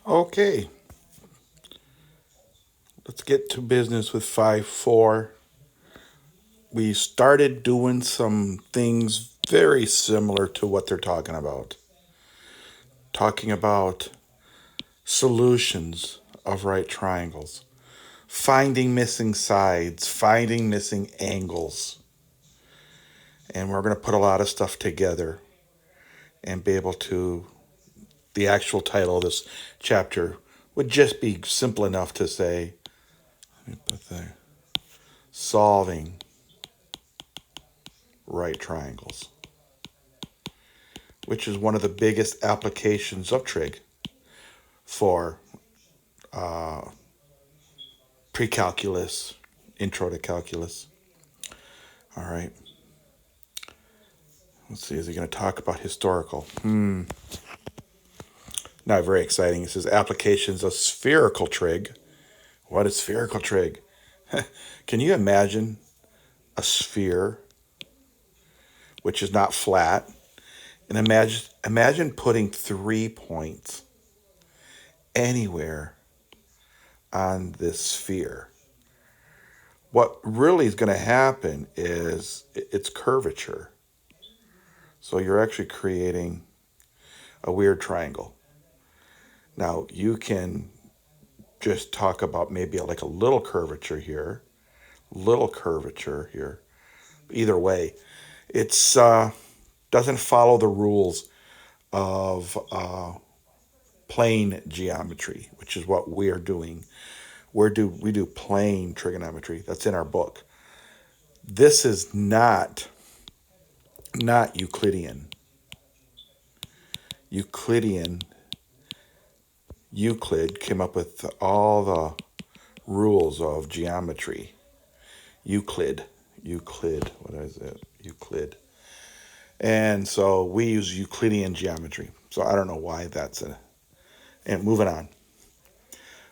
Okay, let's get to business with 5-4. We started doing some things very similar to what they're talking about. Talking about solutions of right triangles, finding missing sides, finding missing angles. And we're going to put a lot of stuff together and be able to. The actual title of this chapter would just be simple enough to say, let me put there, solving right triangles, which is one of the biggest applications of trig for precalculus, intro to calculus. All right. Let's see, is he going to talk about historical? Not very exciting. It says applications of spherical trig. What is spherical trig? Can you imagine a sphere which is not flat? And imagine putting 3 points anywhere on this sphere. What really is going to happen is it's curvature. So you're actually creating a weird triangle. Now you can just talk about maybe like a little curvature here, little curvature here. Either way, it's doesn't follow the rules of plane geometry, which is what we are doing. We do plane trigonometry. That's in our book. This is not Euclidean. Euclid came up with all the rules of geometry. Euclid, what is it? Euclid. And so we use Euclidean geometry. So I don't know why that's a. And moving on.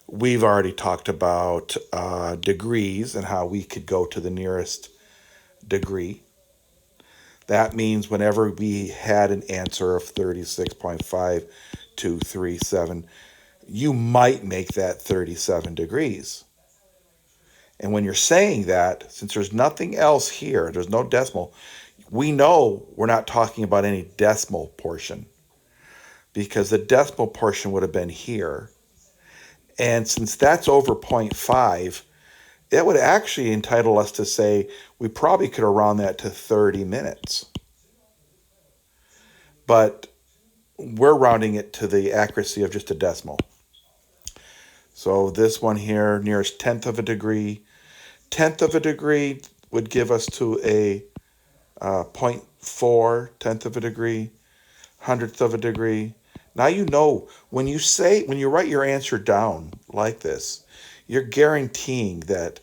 We've already talked about degrees and how we could go to the nearest degree. That means whenever we had an answer of 36.5237, you might make that 37 degrees. And when you're saying that, since there's nothing else here, there's no decimal, we know we're not talking about any decimal portion because the decimal portion would have been here. And since that's over 0.5, it would actually entitle us to say we probably could have round that to 30 minutes. But we're rounding it to the accuracy of just a decimal. So this one here, nearest tenth of a degree. Tenth of a degree would give us to a 0.4 tenth of a degree, hundredth of a degree. Now you know when you write your answer down like this, you're guaranteeing that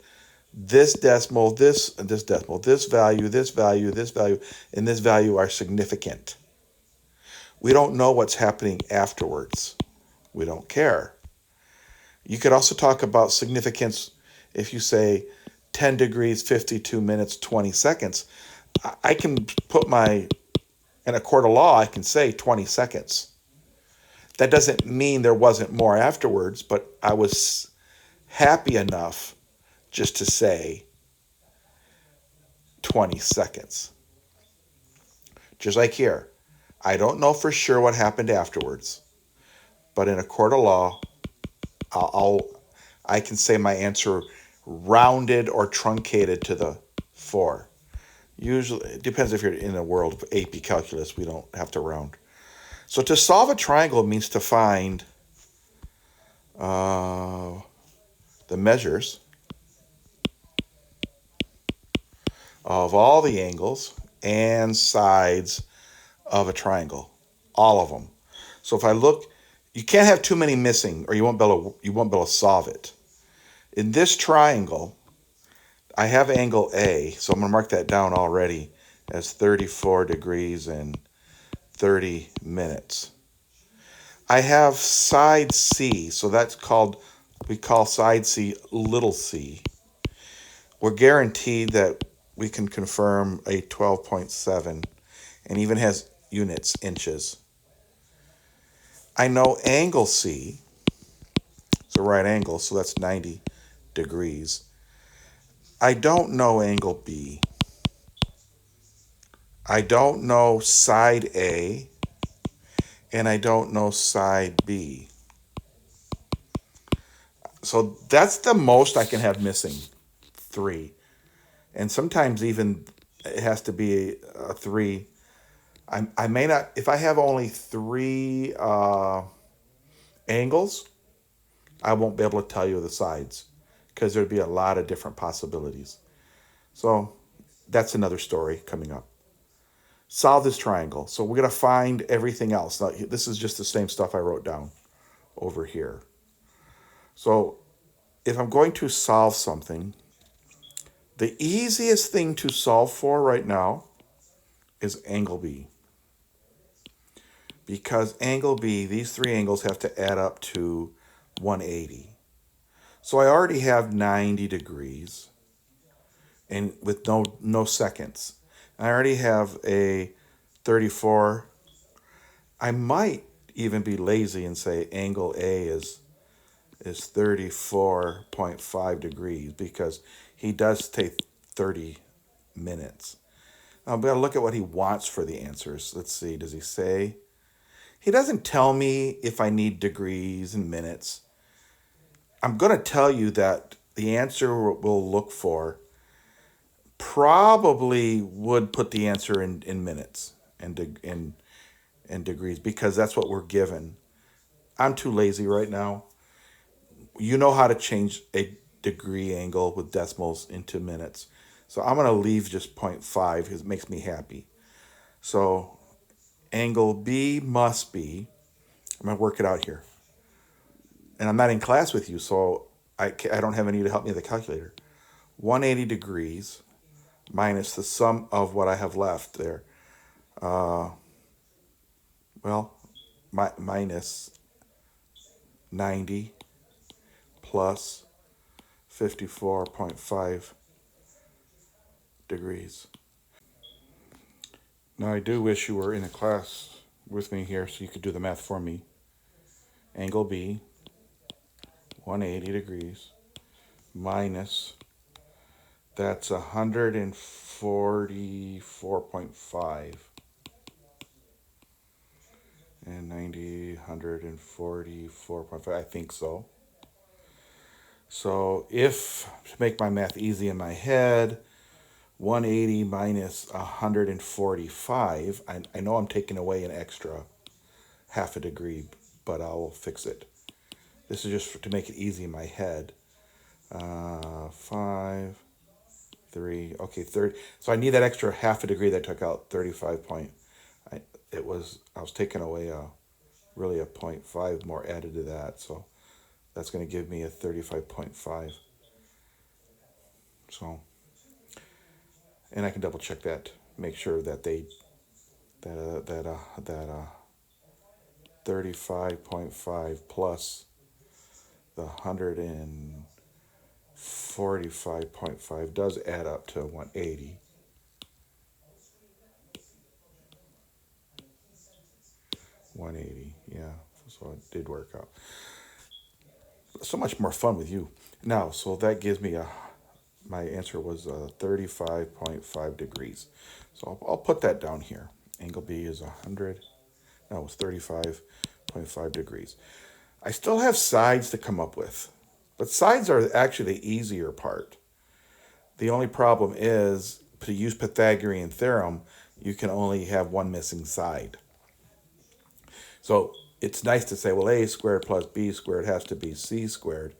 this decimal, this decimal, this value, this value, this value, and this value are significant. We don't know what's happening afterwards. We don't care. You could also talk about significance if you say 10 degrees, 52 minutes, 20 seconds. I can put in a court of law, I can say 20 seconds. That doesn't mean there wasn't more afterwards, but I was happy enough just to say 20 seconds. Just like here. I don't know for sure what happened afterwards, but in a court of law, I can say my answer rounded or truncated to the 4. Usually, it depends if you're in a world of AP calculus, we don't have to round. So to solve a triangle means to find the measures of all the angles and sides of a triangle, all of them. So if I look, you can't have too many missing, or you won't be able to solve it. In this triangle, I have angle A, so I'm going to mark that down already as 34 degrees and 30 minutes. I have side C, so we call side C little c. We're guaranteed that we can confirm a 12.7 and even has units, inches. I know angle C, It's a right angle, so that's 90 degrees. I don't know angle B. I don't know side A, and I don't know side B. So that's the most I can have missing, 3. And sometimes even it has to be a 3. I may not, if I have only 3 angles, I won't be able to tell you the sides because there'd be a lot of different possibilities. So that's another story coming up. Solve this triangle. So we're going to find everything else. Now, this is just the same stuff I wrote down over here. So if I'm going to solve something, the easiest thing to solve for right now is angle B. Because angle B, these 3 angles have to add up to 180. So I already have 90 degrees and with no seconds. I already have a 34. I might even be lazy and say angle A is 34.5 degrees because he does take 30 minutes. I'm going to look at what he wants for the answers. Let's see. Does he say? He doesn't tell me if I need degrees and minutes. I'm going to tell you that the answer we'll look for probably would put the answer in minutes and degrees because that's what we're given. I'm too lazy right now. You know how to change a degree angle with decimals into minutes. So I'm going to leave just 0.5 because it makes me happy. So angle B must be, I'm going to work it out here. And I'm not in class with you, so I don't have any to help me with the calculator. 180 degrees minus the sum of what I have left there. Minus 90 plus 54.5 degrees. Now, I do wish you were in a class with me here so you could do the math for me. Angle B, 180 degrees, minus, that's 144.5. And 90, 144.5, I think so. So if, to make my math easy in my head, 180 minus 145, I know I'm taking away an extra half a degree, but I'll fix it. This is just to make it easy in my head. 5, 3, okay, 30. So I need that extra half a degree that I took out, 35 point. I was taking away really a 0.5 more added to that, so that's going to give me a 35.5. So, and I can double check that, make sure that 35.5 plus the 145.5 does add up to 180. 180, yeah, so it did work out. So much more fun with you. Now, so that gives me my answer was 35.5 degrees. So I'll put that down here. Angle B is 100. No, it's 35.5 degrees. I still have sides to come up with, but sides are actually the easier part. The only problem is to use Pythagorean Theorem, you can only have one missing side. So it's nice to say, well, a squared plus b squared has to be c squared.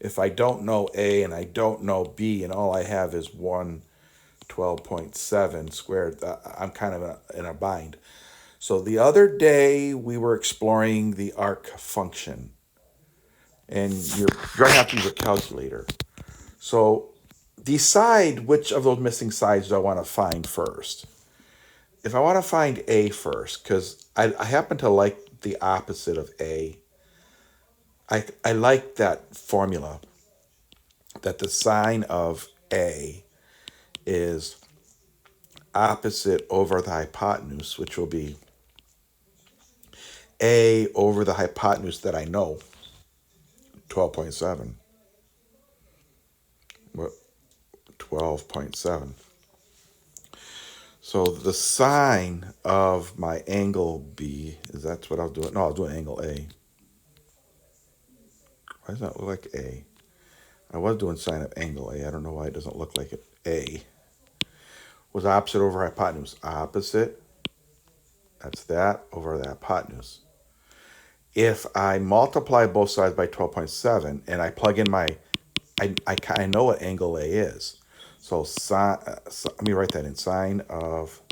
If I don't know a and I don't know b and all I have is 112.7 squared, I'm kind of in a bind. So the other day we were exploring the arc function. And you're going to have to use a calculator. So decide which of those missing sides do I want to find first. If I want to find A first, because I happen to like the opposite of A, I like that formula that the sine of A is opposite over the hypotenuse, which will be A over the hypotenuse that I know. 12.7. What? 12.7. So the sine of my angle B, is that's what I was doing? No, I was doing angle A. Why does that look like A? I was doing sine of angle A. I don't know why it doesn't look like it. A was opposite over hypotenuse. Opposite, that's that over the hypotenuse. If I multiply both sides by 12.7 and I plug in I know what angle A is. So let me write that in. Sine of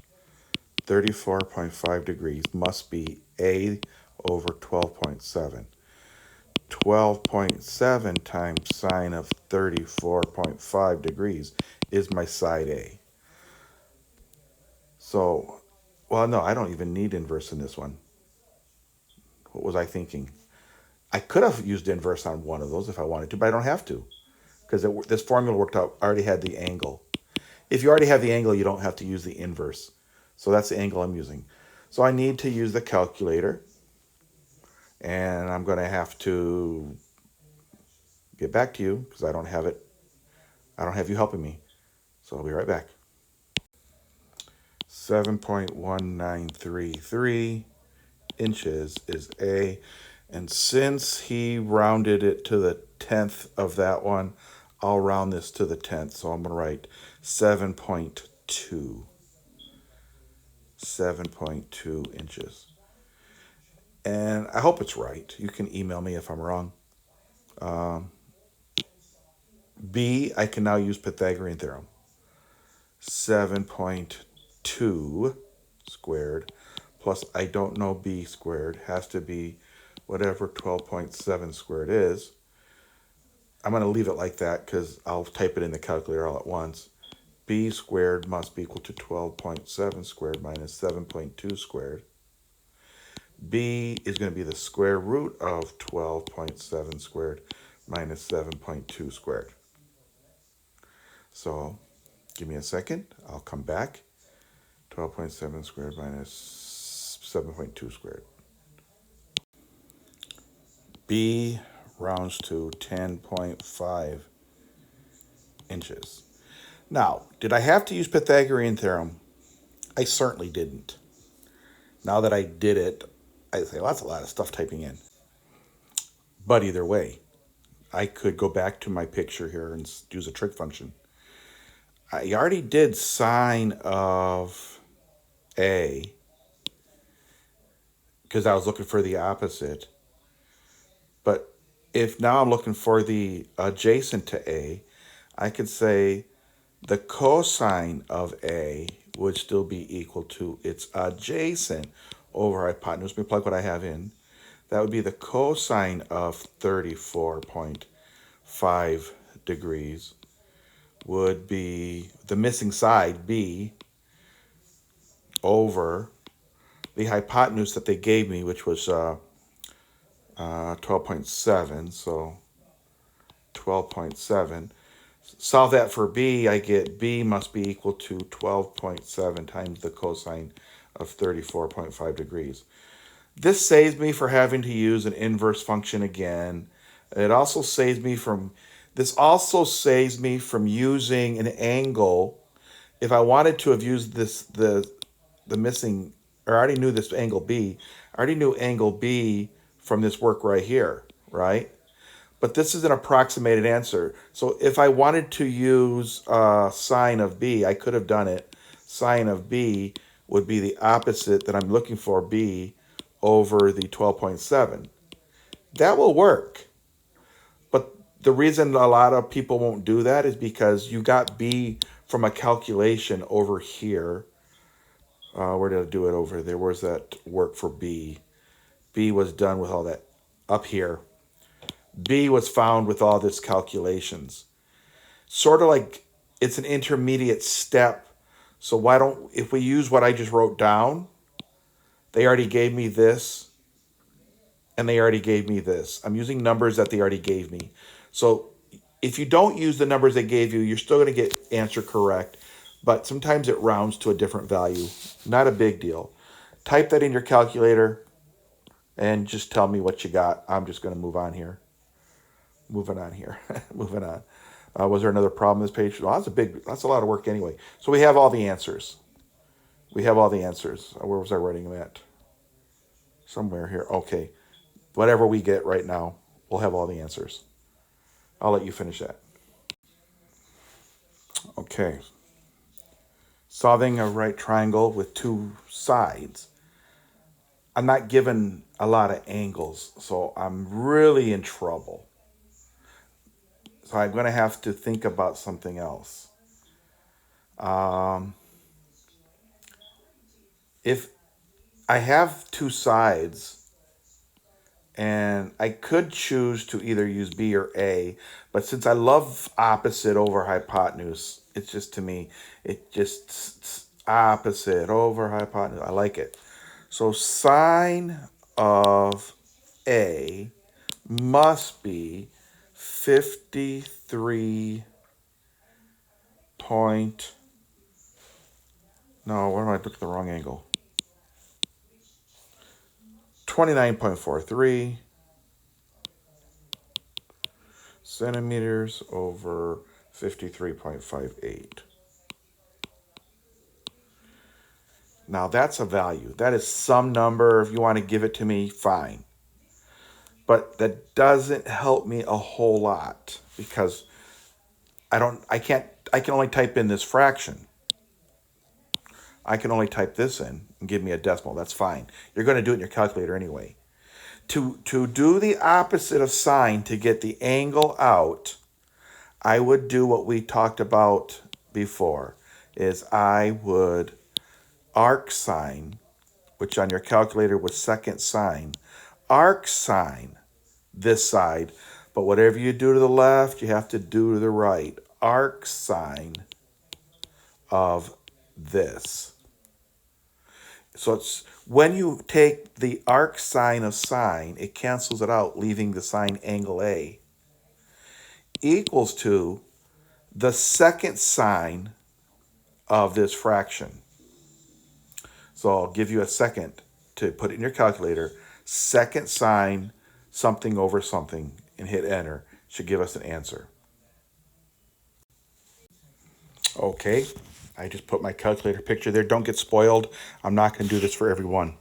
34.5 degrees must be A over 12.7. 12.7 times sine of 34.5 degrees is my side A. So, well, no, I don't even need inverse in this one. What was I thinking? I could have used inverse on one of those if I wanted to, but I don't have to because this formula worked out. I already had the angle. If you already have the angle, you don't have to use the inverse. So that's the angle I'm using. So I need to use the calculator, and I'm going to have to get back to you because I don't have it. I don't have you helping me. So I'll be right back. 7.1933 inches is A. And since he rounded it to the 10th of that one, I'll round this to the 10th. So I'm going to write 7.2. 7.2 inches. And I hope it's right. You can email me if I'm wrong. B, I can now use Pythagorean Theorem. 7.2 squared plus I don't know B squared has to be whatever 12.7 squared is. I'm going to leave it like that because I'll type it in the calculator all at once. B squared must be equal to 12.7 squared minus 7.2 squared. B is going to be the square root of 12.7 squared minus 7.2 squared. So give me a second. I'll come back. 12.7 squared minus 7.2 squared. B rounds to 10.5 inches. Now, did I have to use Pythagorean Theorem? I certainly didn't. Now that I did it, I say, well, that's a lot of stuff typing in. But either way, I could go back to my picture here and use a trig function. I already did sine of A because I was looking for the opposite. But if now I'm looking for the adjacent to A, I could say the cosine of A would still be equal to its adjacent over hypotenuse. Let me plug what I have in. That would be the cosine of 34.5 degrees would be the missing side, B, over the hypotenuse that they gave me, which was 12.7, so 12.7. Solve that for B, I get B must be equal to 12.7 times the cosine of 34.5 degrees. This saves me from having to use an inverse function again. It also saves me from using an angle. If I wanted to have used the missing, or I already knew this angle B, I already knew angle B from this work right here, right? But this is an approximated answer. So if I wanted to use sine of B, I could have done it. Sine of B would be the opposite that I'm looking for, B, over the 12.7. That will work. But the reason a lot of people won't do that is because you got B from a calculation over here. Where did I do it over there? Where's that work for B? B was done with all that up here. B was found with all this calculations. Sort of like it's an intermediate step. So if we use what I just wrote down, they already gave me this, and they already gave me this. I'm using numbers that they already gave me. So if you don't use the numbers they gave you, you're still going to get answer correct, but sometimes it rounds to a different value. Not a big deal. Type that in your calculator and just tell me what you got. I'm just going to move on here. Moving on here. Moving on. Was there another problem on this page? Well, that's a lot of work anyway. So we have all the answers. We have all the answers. Where was I writing them at? Somewhere here. Okay. Whatever we get right now, we'll have all the answers. I'll let you finish that. Okay. Solving a right triangle with two sides. I'm not given a lot of angles, so I'm really in trouble. So I'm going to have to think about something else. If I have two sides, and I could choose to either use B or A, but since I love opposite over hypotenuse, it's just to me, it just opposite over hypotenuse. I like it. So sine of A must be 53 point, no, what am I looking at the wrong angle? 29.43 centimeters over 53.58. Now that's a value. That is some number. If you want to give it to me, fine. But that doesn't help me a whole lot because I can only type in this fraction. I can only type this in and give me a decimal. That's fine. You're going to do it in your calculator anyway. To do the opposite of sine to get the angle out, I would do what we talked about before, is I would arc sine, which on your calculator was second sine, arc sine this side, but whatever you do to the left, you have to do to the right. Arc sine of this. So it's when you take the arc sine of sine, it cancels it out, leaving the sine angle A, equals to the second sine of this fraction. So I'll give you a second to put it in your calculator. Second sine something over something and hit enter. Should give us an answer. Okay, I just put my calculator picture there. Don't get spoiled. I'm not going to do this for everyone.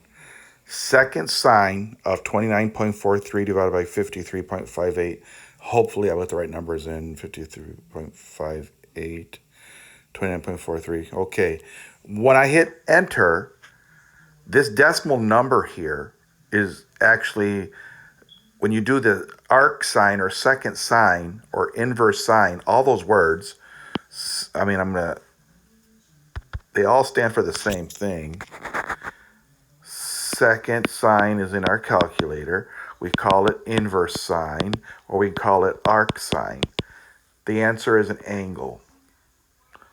Second sine of 29.43 divided by 53.58. Hopefully I put the right numbers in. 53.58, 29.43. Okay, when I hit enter, this decimal number here is actually, when you do the arc sine or second sine or inverse sine, all those words, they all stand for the same thing. Second sine is in our calculator. We call it inverse sine, or we call it arc sine. The answer is an angle.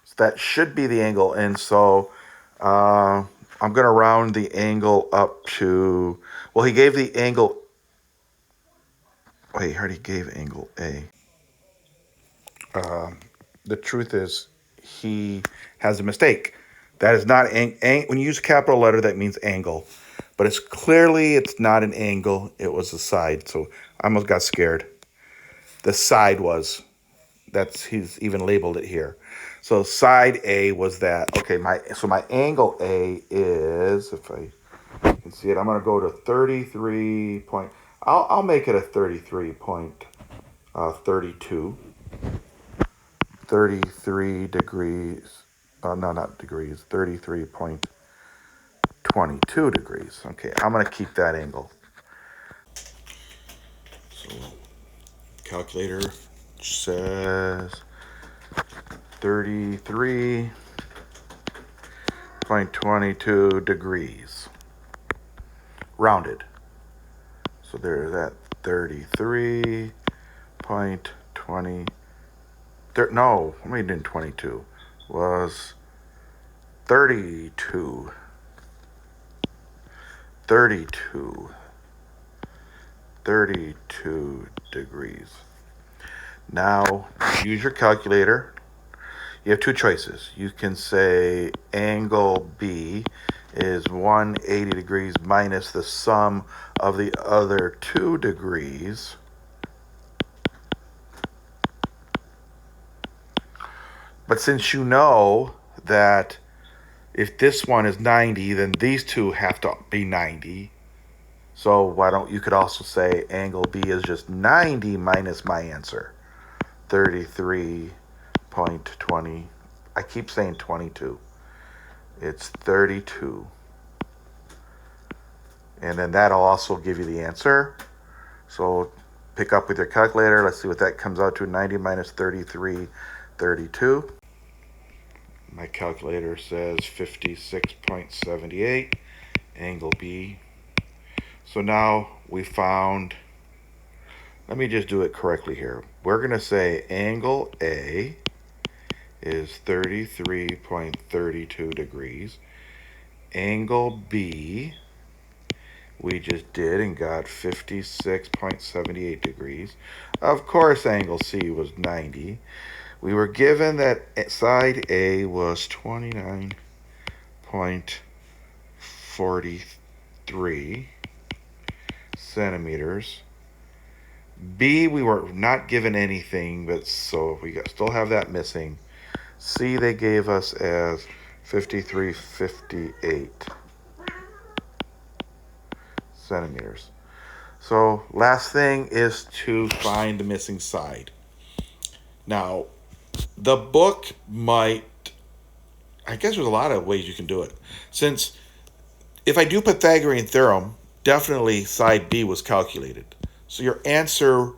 So that should be the angle, and so I'm going to round the angle up to, well, he gave the angle, wait, he already gave angle A. The truth is, he has a mistake. That is not, when you use a capital letter, that means angle. But it's not an angle, it was a side. So I almost got scared. The side was, he's even labeled it here. So side A was that. Okay, my angle A is, if I can see it, I'm going to go to 33 point, I'll make it a 33.32. 33 degrees, no, not degrees, 33.22 degrees. Okay, I'm going to keep that angle. So, calculator says 33.22 degrees. Rounded. So there's that 33.20. No, what am I doing? 22 was 32. 32 degrees. Now, use your calculator. You have two choices. You can say angle B is 180 degrees minus the sum of the other 2 degrees. But since you know that if this one is 90, then these two have to be 90. So why don't you could also say angle B is just 90 minus my answer, 33.20. I keep saying 22. It's 32. And then that'll also give you the answer. So pick up with your calculator. Let's see what that comes out to. 90 minus 33, 32. My calculator says 56.78, angle B. So now we found, let me just do it correctly here. We're going to say angle A is 33.32 degrees. Angle B, we just did and got 56.78 degrees. Of course, angle C was 90. We were given that side A was 29.43 centimeters. B, we were not given anything, but so we still have that missing. C, they gave us as 53.58 centimeters. So last thing is to find the missing side. Now, the book might, I guess there's a lot of ways you can do it. Since if I do Pythagorean Theorem, definitely side B was calculated. So your answer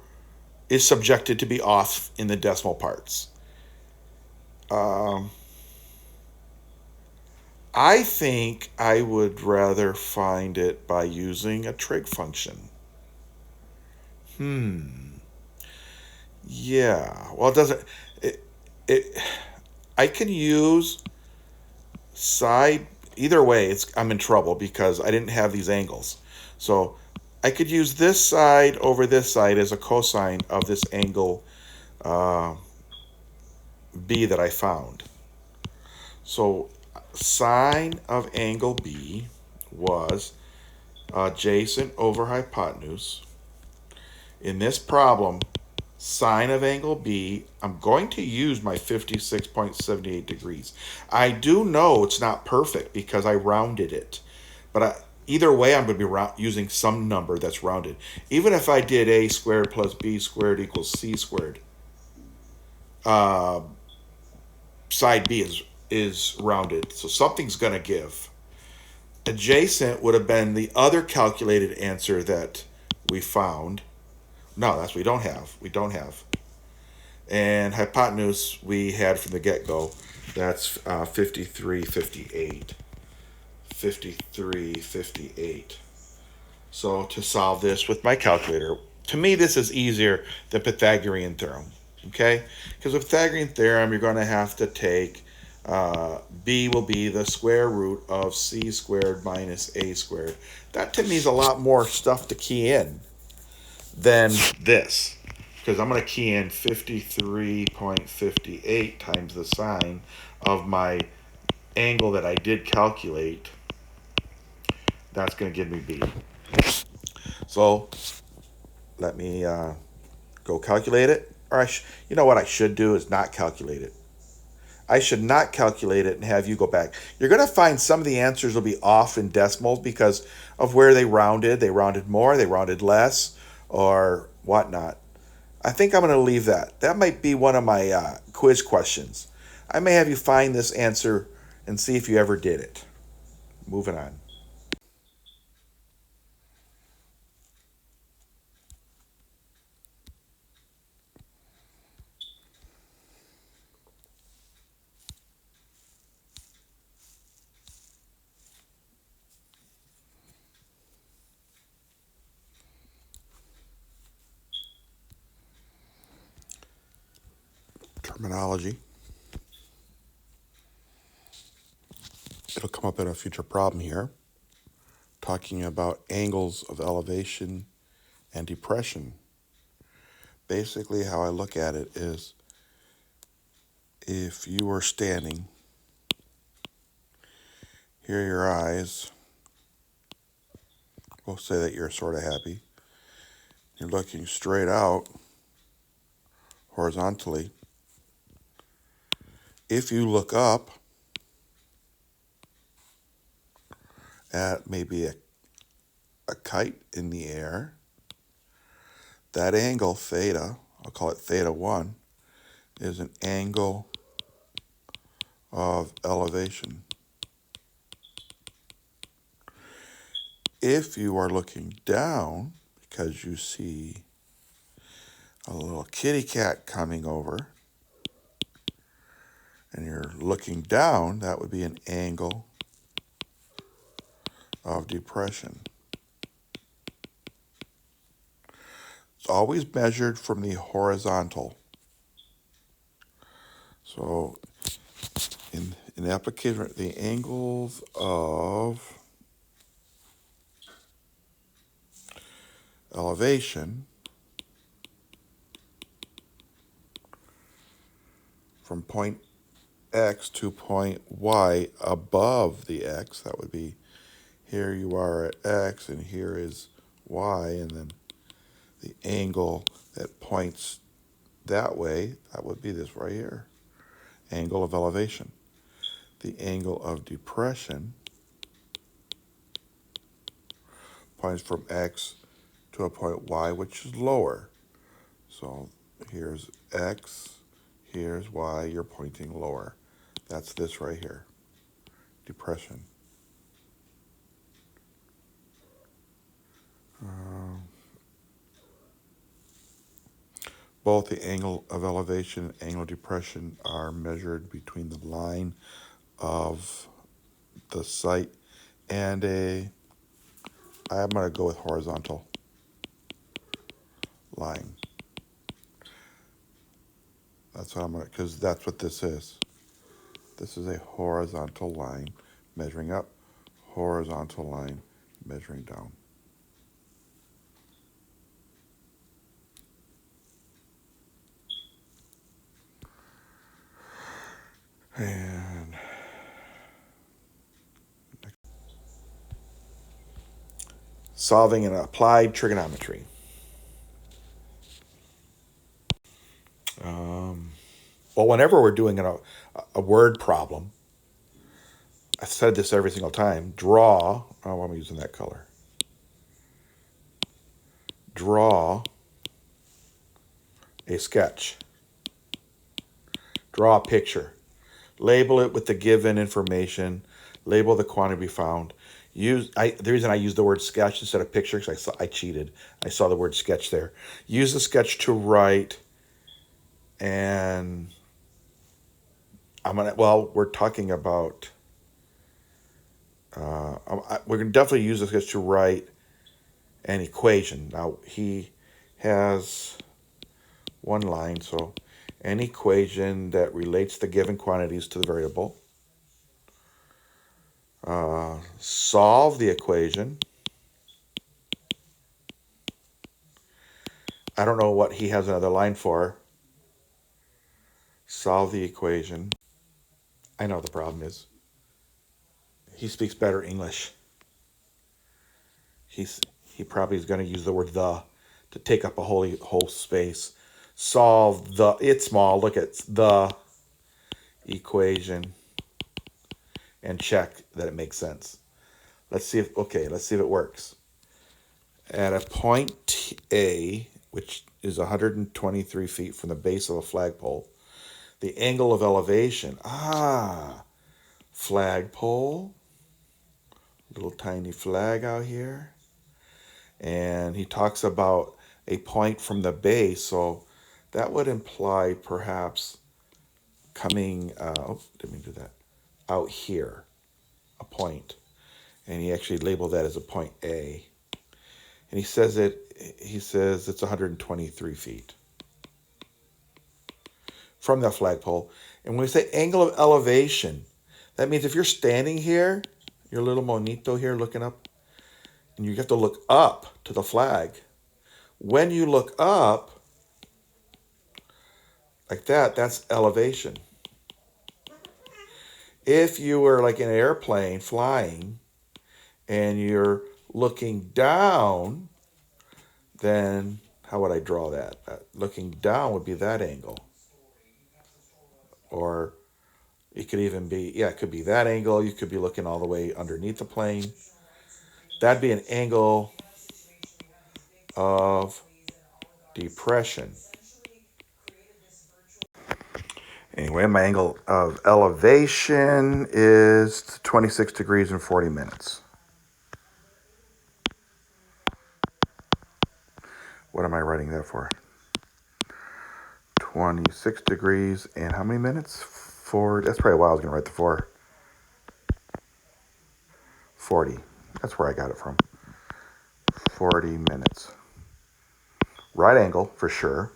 is subjected to be off in the decimal parts. I think I would rather find it by using a trig function. Yeah. Well, it doesn't. It. I can use side. Either way, I'm in trouble because I didn't have these angles. So I could use this side over this side as a cosine of this angle B that I found. So sine of angle B was adjacent over hypotenuse. In this problem, sine of angle B, I'm going to use my 56.78 degrees. I do know it's not perfect because I rounded it. But either way, I'm going to be using some number that's rounded. Even if I did a squared plus b squared equals c squared, side B is rounded. So something's going to give. Adjacent would have been the other calculated answer that we found. No, that's what we don't have. We don't have. And hypotenuse we had from the get-go. That's 53.58. 53.58. So to solve this with my calculator, to me this is easier than Pythagorean Theorem. Okay? Because with Pythagorean Theorem, you're going to have to take B will be the square root of c squared minus a squared. That to me is a lot more stuff to key in than this. Because I'm going to key in 53.58 times the sine of my angle that I did calculate. That's going to give me B. So let me go calculate it. Or you know what I should do is not calculate it. I should not calculate it and have you go back. You're going to find some of the answers will be off in decimals because of where they rounded. They rounded more, they rounded less, or whatnot. I think I'm going to leave that. That might be one of my quiz questions. I may have you find this answer and see if you ever did it. Moving on. Terminology. It'll come up in a future problem here, talking about angles of elevation and depression. Basically, how I look at it is if you were standing, here are your eyes, we'll say that you're sort of happy. You're looking straight out horizontally. If you look up at maybe a kite in the air, that angle, theta, I'll call it theta 1, is an angle of elevation. If you are looking down, because you see a little kitty cat coming over, and you're looking down, that would be an angle of depression. It's always measured from the horizontal. So in application, the angles of elevation from point X to point Y above the X, that would be here you are at X and here is Y, and then the angle that points that way, that would be this right here, angle of elevation. The angle of depression points from X to a point Y, which is lower. So here's X, here's Y, you're pointing lower. That's this right here, depression. Both the angle of elevation and angle of depression are measured between the line of the sight and I'm going to go with horizontal line. That's what I'm going to, because that's what this is. This is a horizontal line measuring up, horizontal line measuring down. And solving an applied trigonometry. Well, whenever we're doing a word problem, I've said this every single time, draw, oh, I'm using that color. Draw a sketch. Draw a picture. Label it with the given information. Label the quantity found. The reason I use the word sketch instead of picture, because I cheated. I saw the word sketch there. Use the sketch to write, and we're talking about, we're going to definitely use the sketch to write an equation. Now, he has one line, so an equation that relates the given quantities to the variable. Solve the equation. I don't know what he has another line for. Solve the equation. I know the problem is he speaks better English. He probably is going to use the word the to take up a whole space. Solve the, it's small, look at the equation and check that it makes sense. Let's see if it works. At a point A, which is 123 feet from the base of a flagpole, the angle of elevation, flagpole, little tiny flag out here. And he talks about a point from the base, so that would imply perhaps coming, didn't mean to do that, out here, a point. And he actually labeled that as a point A. And he says it's 123 feet from the flagpole. And when we say angle of elevation, that means if you're standing here, your little monito here looking up, and you have to look up to the flag. When you look up, like that, that's elevation. If you were like in an airplane flying and you're looking down, then how would I draw that? Looking down would be that angle. Or It could even be, yeah, it could be that angle. You could be looking all the way underneath the plane. That'd be an angle of depression. Anyway, my angle of elevation is 26 degrees and 40 minutes. What am I writing that for? 26 degrees and how many minutes? 4. That's probably why I was going to write the 4. 40. That's where I got it from. 40 minutes. Right angle, for sure.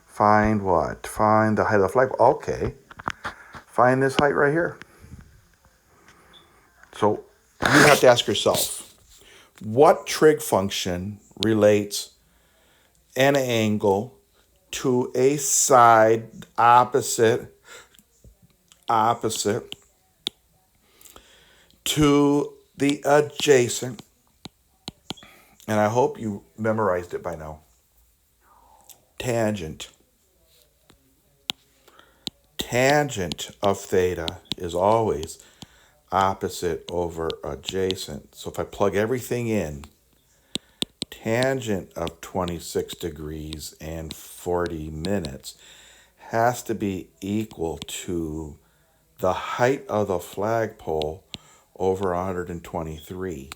Find what? Find the height of the flag. Okay. Find this height right here. So you have to ask yourself, what trig function relates an angle to a side opposite to the adjacent? And I hope you memorized it by now. Tangent. Tangent of theta is always opposite over adjacent. So if I plug everything in, tangent of 26 degrees and 40 minutes has to be equal to the height of the flagpole over 123.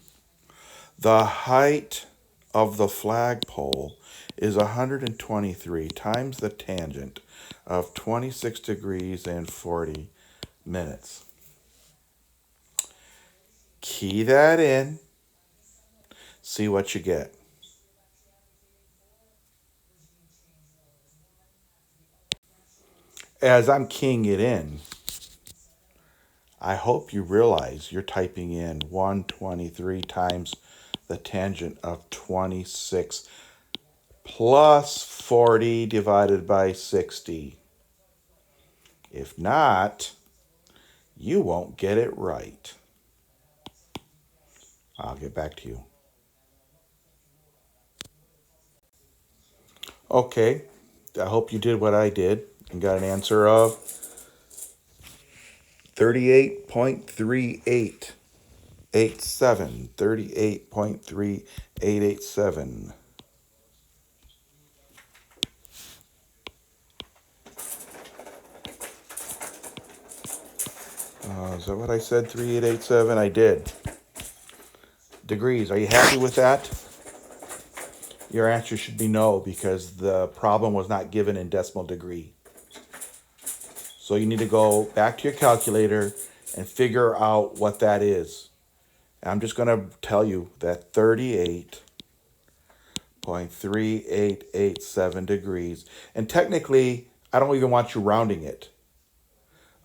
The height of the flagpole is 123 times the tangent of 26 degrees and 40 minutes. Key that in, see what you get. As I'm keying it in, I hope you realize you're typing in 123 times the tangent of 26 plus 40 divided by 60. If not, you won't get it right. I'll get back to you. Okay, I hope you did what I did and got an answer of 38.3887. 38.3887. Is that what I said? 3887? I did. Degrees. Are you happy with that? Your answer should be no, because the problem was not given in decimal degree. So you need to go back to your calculator and figure out what that is. I'm just going to tell you that 38.3887 degrees. And technically, I don't even want you rounding it.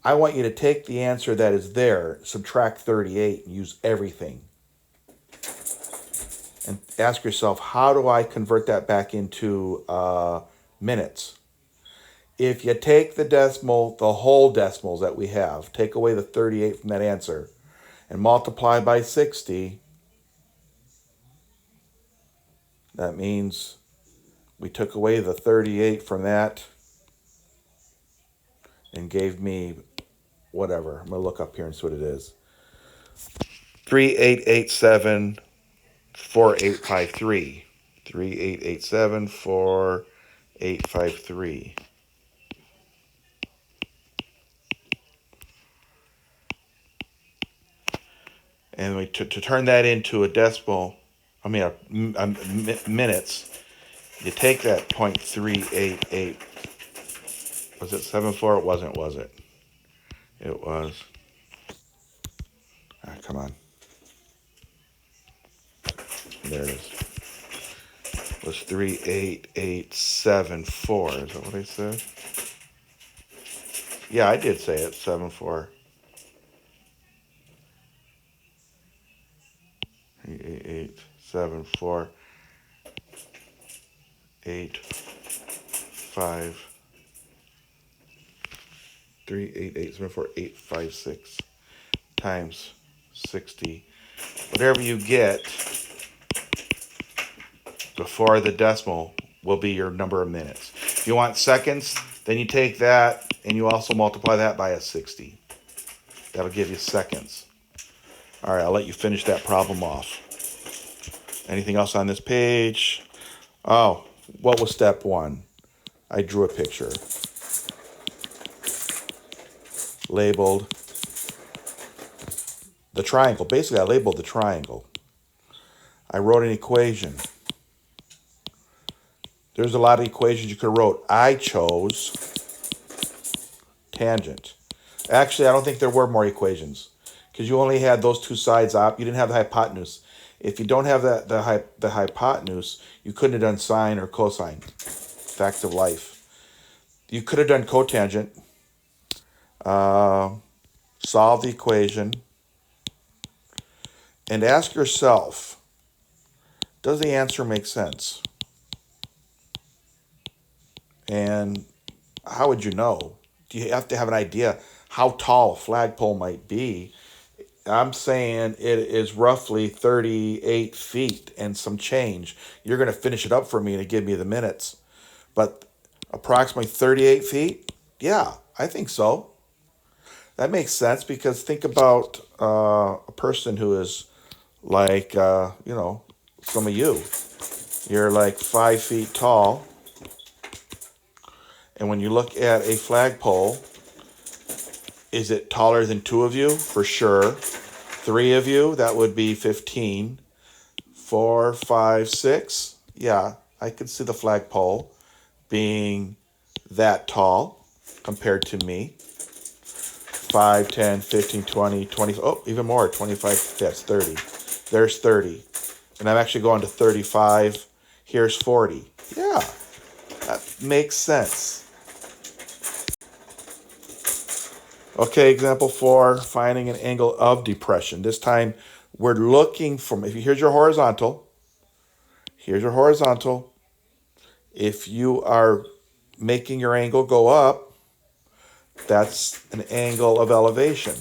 I want you to take the answer that is there, subtract 38, and use everything. And ask yourself, how do I convert that back into minutes? If you take the decimal, the whole decimals that we have, take away the 38 from that answer, and multiply by 60, that means we took away the 38 from that and gave me whatever. I'm going to look up here and see what it is. 3887 4853. 3887 4853. And to turn that into a decimal, minutes, you take that 0.388. Was it 74? It wasn't, was it? It was. Come on. There it is. It was 38874. Is that what I said? Yeah, I did say it. 74. 38874. 85. 38874 times 60. Whatever you get before the decimal will be your number of minutes. If you want seconds, Then you take that and you also multiply that by a 60. That'll give you seconds. All right, I'll let you finish that problem off. Anything else on this page? Oh, what was step 1? I drew a picture. Labeled the triangle. Basically, I labeled the triangle. I wrote an equation. There's a lot of equations you could have wrote. I chose tangent. Actually, I don't think there were more equations because you only had those two sides up. You didn't have the hypotenuse. If you don't have the hypotenuse, you couldn't have done sine or cosine. Facts of life. You could have done cotangent. Solve the equation. And ask yourself, does the answer make sense? And how would you know? Do you have to have an idea how tall a flagpole might be? I'm saying it is roughly 38 feet and some change. You're going to finish it up for me to give me the minutes. But approximately 38 feet? Yeah, I think so. That makes sense because think about a person who is like, some of you. You're like 5 feet tall. And when you look at a flagpole, is it taller than 2 of you? For sure. 3 of you, that would be 15. 4, 5, 6. Yeah, I could see the flagpole being that tall compared to me. 5, 10, 15, 20, 20. Oh, even more. 25, that's 30. There's 30. And I'm actually going to 35. Here's 40. Yeah, that makes sense. Okay, example 4, finding an angle of depression. This time we're looking from, here's your horizontal. Here's your horizontal. If you are making your angle go up, that's an angle of elevation.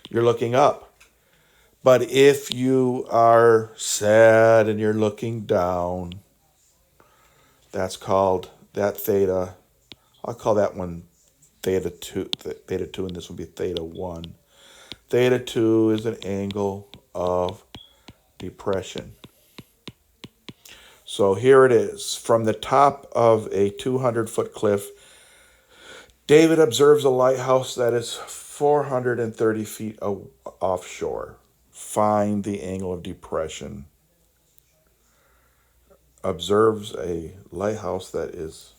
You're looking up. But if you are sad and you're looking down, that's called, that theta, I'll call that one theta 2, and this will be theta 1. Theta 2 is an angle of depression. So here it is. From the top of a 200-foot cliff, David observes a lighthouse that is 430 feet offshore. Find the angle of depression. Observes a lighthouse that is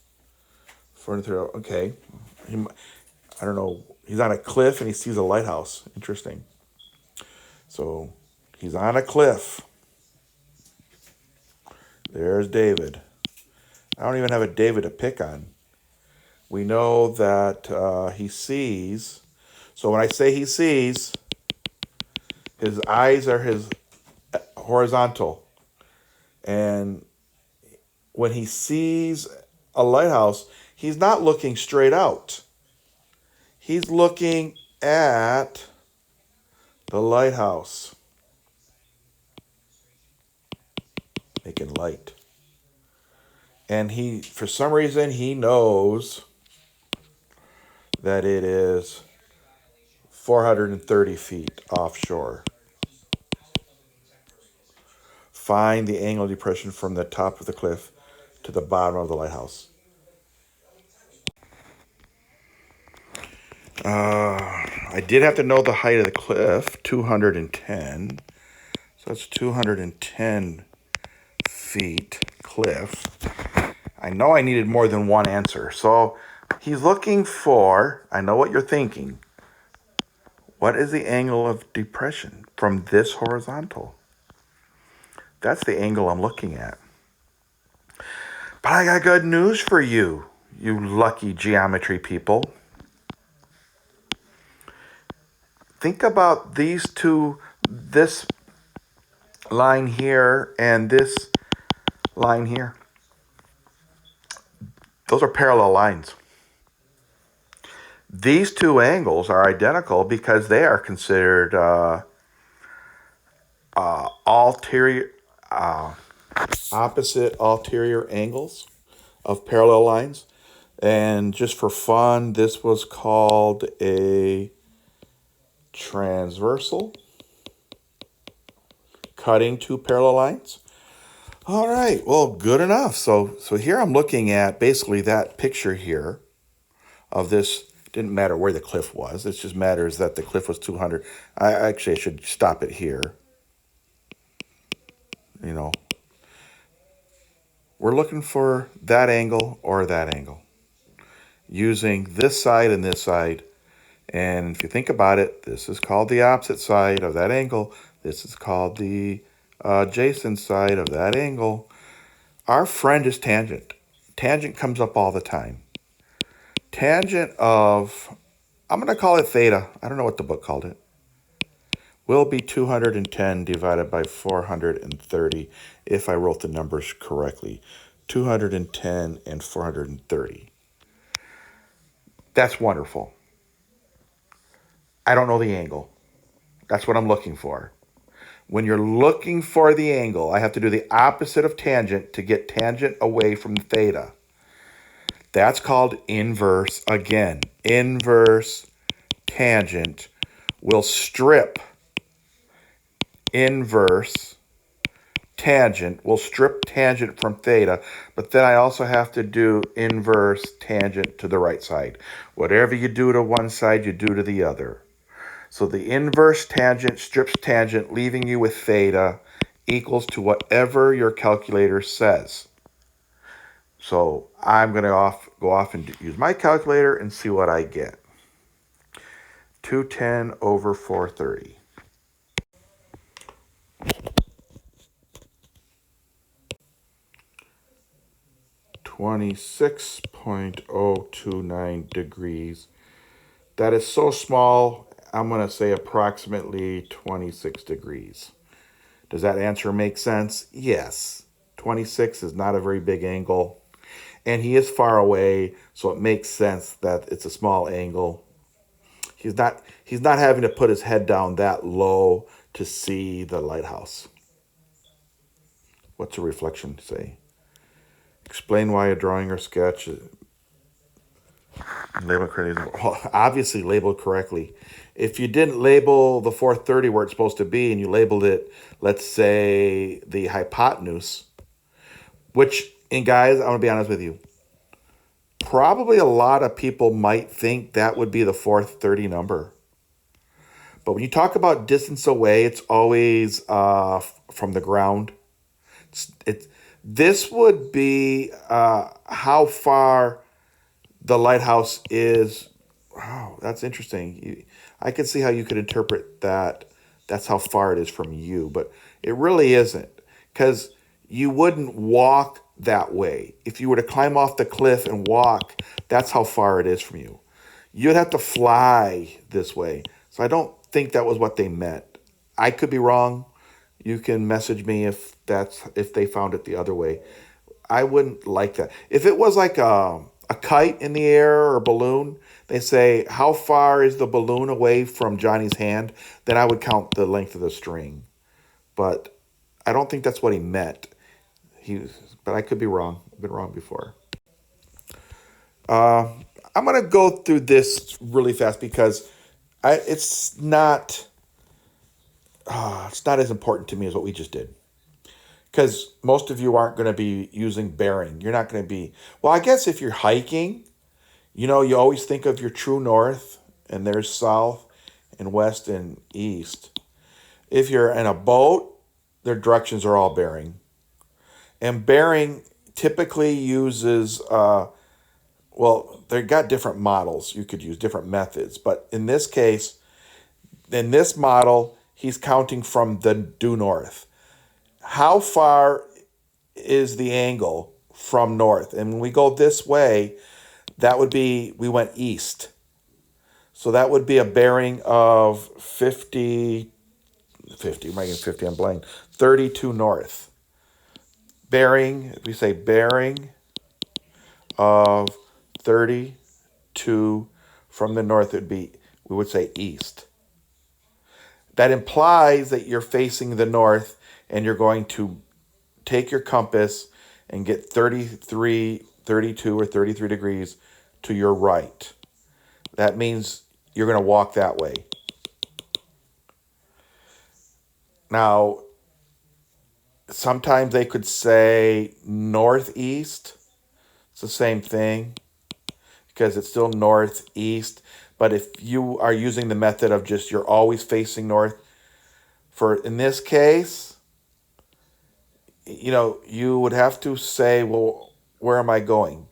430. Okay. I don't know. He's on a cliff and he sees a lighthouse. Interesting. So he's on a cliff. There's David. I don't even have a David to pick on. We know that he sees. So when I say he sees, his eyes are his horizontal. And when he sees a lighthouse, he's not looking straight out. He's looking at the lighthouse. Making light. And he, for some reason, he knows that it is 430 feet offshore. Find the angle of depression from the top of the cliff to the bottom of the lighthouse. I did have to know the height of the cliff, 210. So that's 210 feet cliff. I know I needed more than one answer. So he's looking for, I know what you're thinking. What is the angle of depression from this horizontal? That's the angle I'm looking at. But I got good news for you, you lucky geometry people. Think about these two, this line here and this line here. Those are parallel lines. These two angles are identical because they are considered opposite ulterior angles. of parallel lines. And just for fun, this was called a transversal, cutting two parallel lines. All right, well, good enough. So here I'm looking at basically that picture here of this. Didn't matter where the cliff was. It just matters that the cliff was 200. I should stop it here. You know, we're looking for that angle or that angle using this side and this side. And if you think about it, this is called the opposite side of that angle. This is called the adjacent side of that angle. Our friend is tangent. Tangent comes up all the time. Tangent of, I'm going to call it theta. I don't know what the book called it. Will be 210 divided by 430 if I wrote the numbers correctly. 210 and 430. That's wonderful. I don't know the angle. That's what I'm looking for. When you're looking for the angle, I have to do the opposite of tangent to get tangent away from theta. That's called inverse. Again, inverse tangent will strip inverse tangent. Will strip tangent from theta, but then I also have to do inverse tangent to the right side. Whatever you do to one side, you do to the other. So the inverse tangent strips tangent, leaving you with theta equals to whatever your calculator says. So I'm going to go off and use my calculator and see what I get. 210 over 430. .029 degrees. That is so small, I'm going to say approximately 26 degrees. Does that answer make sense? Yes. 26 is not a very big angle. And he is far away, so it makes sense that it's a small angle. He's not having to put his head down that low to see the lighthouse. What's a reflection say? Explain why a drawing or sketch labeled correctly. Well, obviously labeled correctly. If you didn't label the 430 where it's supposed to be and you labeled it, let's say, the hypotenuse, which, and guys, I'm going to be honest with you, probably a lot of people might think that would be the 430 number. But when you talk about distance away, it's always from the ground. This would be how far the lighthouse is. Wow, that's interesting. I could see how you could interpret that. That's how far it is from you, but it really isn't, because you wouldn't walk that way. If you were to climb off the cliff and walk, that's how far it is from you. You'd have to fly this way. So I don't think that was what they meant. I could be wrong. You can message me if they found it the other way. I wouldn't like that. If it was like a kite in the air or a balloon, they say, how far is the balloon away from Johnny's hand? Then I would count the length of the string. But I don't think that's what he meant. But I could be wrong. I've been wrong before. I'm going to go through this really fast because it's not as important to me as what we just did. Because most of you aren't going to be using bearing. You're not going to be, well, I guess if you're hiking, you always think of your true north, and there's south and west and east. If you're in a boat, their directions are all bearing. And bearing typically uses, they've got different models. You could use different methods. But in this case, in this model, he's counting from the due north. How far is the angle from north? And when we go this way, that would be, we went east. So that would be a bearing of 50, am I getting 50? I'm blank. 32 north. Bearing, we say bearing of 32 from the north, we would say east. That implies that you're facing the north, and you're going to take your compass and get 33 32 or 33 degrees to your right. That means you're going to walk that way. Now, sometimes they could say northeast. It's the same thing because it's still northeast. But if you are using the method of just you're always facing north, in this case, you would have to say, well, where am I going?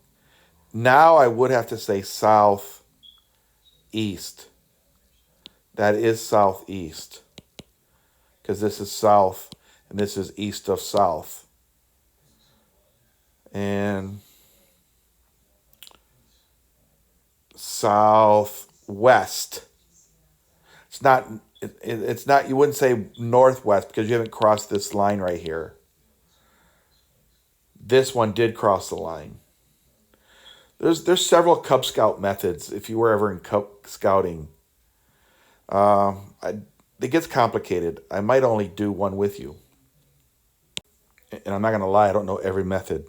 Now I would have to say southeast. That is southeast because this is south and this is east of south. And southwest. It's not, you wouldn't say northwest because you haven't crossed this line right here. This one did cross the line. There's several Cub Scout methods if you were ever in Cub Scouting. It gets complicated. I might only do one with you. And I'm not going to lie, I don't know every method.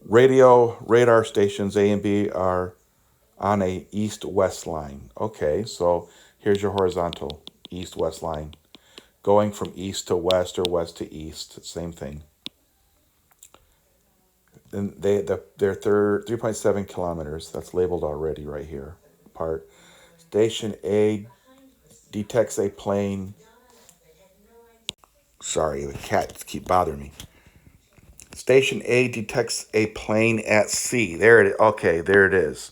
Radar stations A and B are on a east-west line. Okay, so here's your horizontal east-west line. Going from east to west or west to east, same thing. And they're 3.7 kilometers. That's labeled already right here. Apart. Station A detects a plane. Sorry, the cats keep bothering me. Station A detects a plane at C. There it is. Okay, there it is.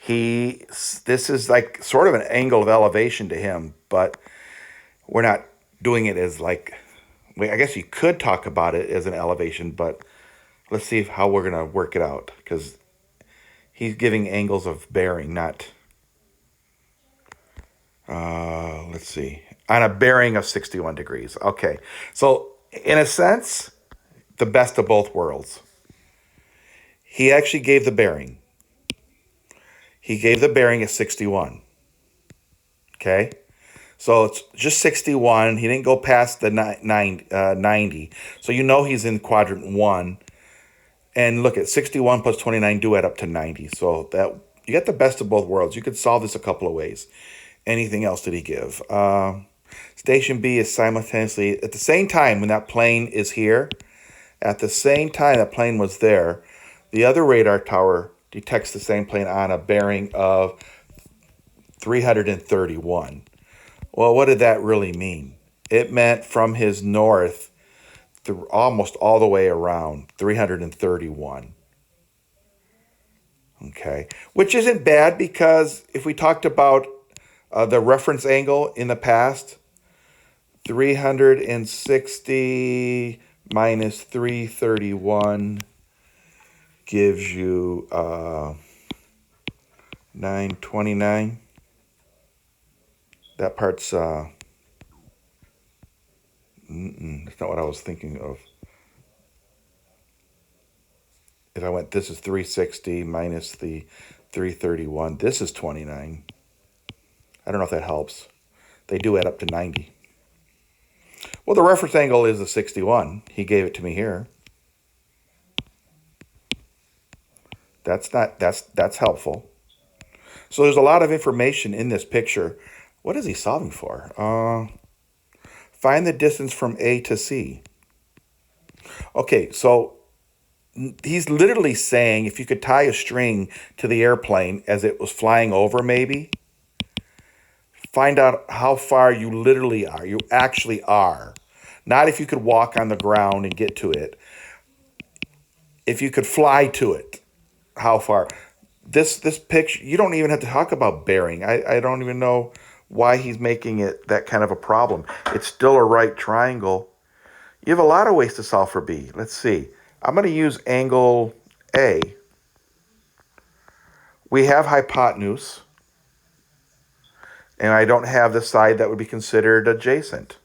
This is like sort of an angle of elevation to him, but we're not doing it as I guess you could talk about it as an elevation, but let's see how we're going to work it out because he's giving angles of bearing, not, let's see, on a bearing of 61 degrees. Okay, so in a sense, the best of both worlds. He actually gave the bearing. He gave the bearing at 61. Okay? So it's just 61. He didn't go past the 90. So he's in quadrant 1. And look at 61 plus 29 do add up to 90. So that you get the best of both worlds. You could solve this a couple of ways. Anything else did he give? Station B is simultaneously, at the same time when that plane is here, at the same time that plane was there, the other radar tower detects the same plane on a bearing of 331. Well, what did that really mean? It meant from his north almost all the way around 331. Okay, which isn't bad because if we talked about the reference angle in the past, 360 minus 331 gives you 929. That part's that's not what I was thinking of. If I went, this is 360 minus the 331. This is 29. I don't know if that helps. They do add up to 90. Well, the reference angle is the 61. He gave it to me here. That's helpful. So there's a lot of information in this picture. What is he solving for? Find the distance from A to C. Okay, so he's literally saying if you could tie a string to the airplane as it was flying over, maybe, find out how far you literally are. You actually are. Not if you could walk on the ground and get to it. If you could fly to it, how far. This picture, you don't even have to talk about bearing. I don't even know why he's making it that kind of a problem. It's still a right triangle. You have a lot of ways to solve for B. Let's see. I'm going to use angle A. We have hypotenuse. And I don't have the side that would be considered adjacent.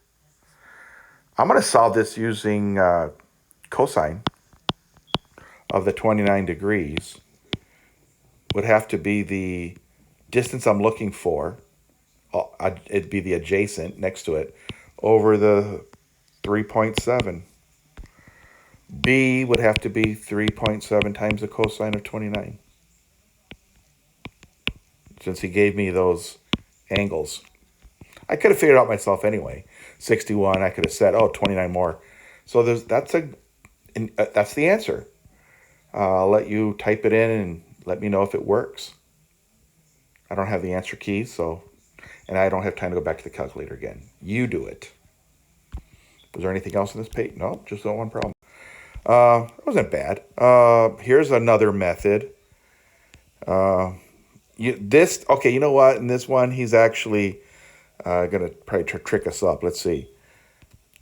I'm going to solve this using cosine of the 29 degrees. Would have to be the distance I'm looking for. It'd be the adjacent next to it over the 3.7. B would have to be 3.7 times the cosine of 29. Since he gave me those angles. I could have figured it out myself anyway. 61, I could have said, 29 more. So that's the answer. I'll let you type it in and let me know if it works. I don't have the answer keys, and I don't have time to go back to the calculator again. You do it. Was there anything else in this page? No, just that one problem. It wasn't bad. Here's another method. You know what? In this one, he's actually going to probably trick us up. Let's see.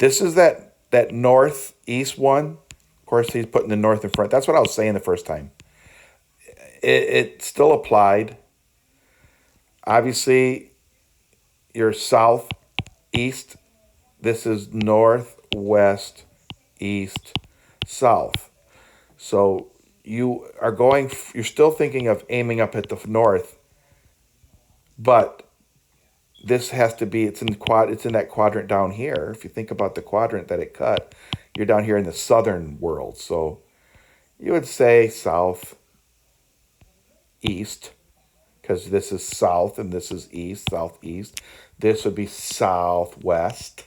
This is that northeast one. Of course, he's putting the north in front. That's what I was saying the first time. It still applied. Obviously, you're southeast. This is north, west, east, south. So you're still thinking of aiming up at the north, but this has to be, it's in that quadrant down here. If you think about the quadrant that it cut, you're down here in the southern world. So you would say south, east, because this is south and this is east, southeast. This would be southwest.